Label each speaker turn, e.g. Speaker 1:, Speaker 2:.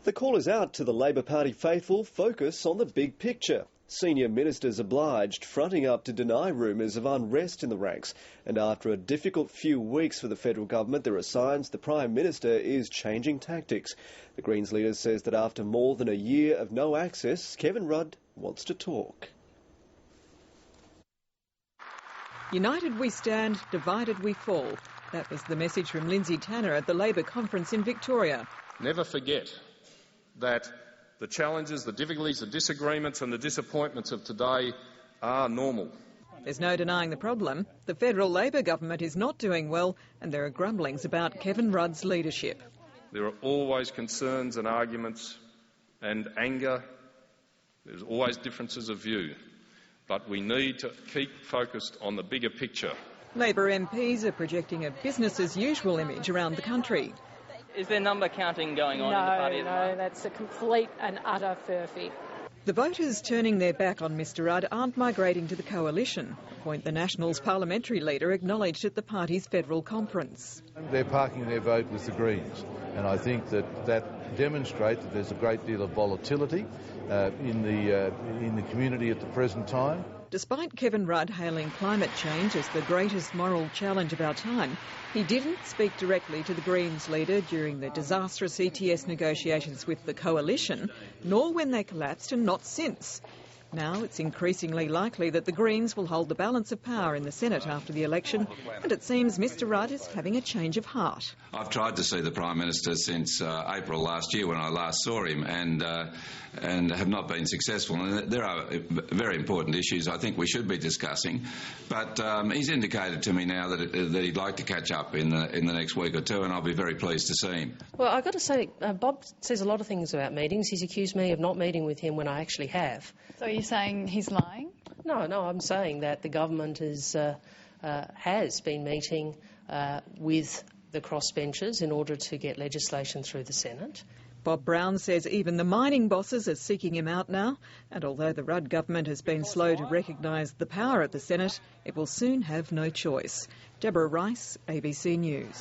Speaker 1: The call is out to the Labor Party faithful focus on the big picture. Senior ministers obliged, fronting up to deny rumours of unrest in the ranks. And after a difficult few weeks for the federal government, there are signs the Prime Minister is changing tactics. The Greens leader says that after more than a year of no access, Kevin Rudd wants to talk.
Speaker 2: United we stand, divided we fall. That was the message from Lindsay Tanner at the Labor conference in Victoria.
Speaker 3: Never forget that the challenges, the difficulties, the disagreements and the disappointments of today are normal.
Speaker 2: There's no denying the problem. The federal Labor government is not doing well and there are grumblings about Kevin Rudd's leadership.
Speaker 3: There are always concerns and arguments and anger. There's always differences of view. But we need to keep focused on the bigger picture.
Speaker 2: Labor MPs are projecting a business-as-usual image around the country.
Speaker 4: Is there number counting going on in the party?
Speaker 5: No, that's a complete and utter furphy.
Speaker 2: The voters turning their back on Mr Rudd aren't migrating to the coalition, a point the Nationals parliamentary leader acknowledged at the party's federal conference.
Speaker 6: They're parking their vote with the Greens, and I think that demonstrates that there's a great deal of volatility in the community at the present time.
Speaker 2: Despite Kevin Rudd hailing climate change as the greatest moral challenge of our time, he didn't speak directly to the Greens leader during the disastrous ETS negotiations with the coalition, nor when they collapsed and not since. Now it's increasingly likely that the Greens will hold the balance of power in the Senate after the election, and it seems Mr Rudd is having a change of heart.
Speaker 7: I've tried to see the Prime Minister since April last year when I last saw him and have not been successful. And there are very important issues I think we should be discussing, but he's indicated to me now that he'd like to catch up in the next week or two, and I'll be very pleased to see him.
Speaker 8: Well, I've got to say, Bob says a lot of things about meetings. He's accused me of not meeting with him when I actually have.
Speaker 5: So are you saying he's lying?
Speaker 8: No, I'm saying that the government has been meeting with the crossbenchers in order to get legislation through the Senate.
Speaker 2: Bob Brown says even the mining bosses are seeking him out now, and although the Rudd government has been slow to recognise the power of the Senate, it will soon have no choice. Deborah Rice, ABC News.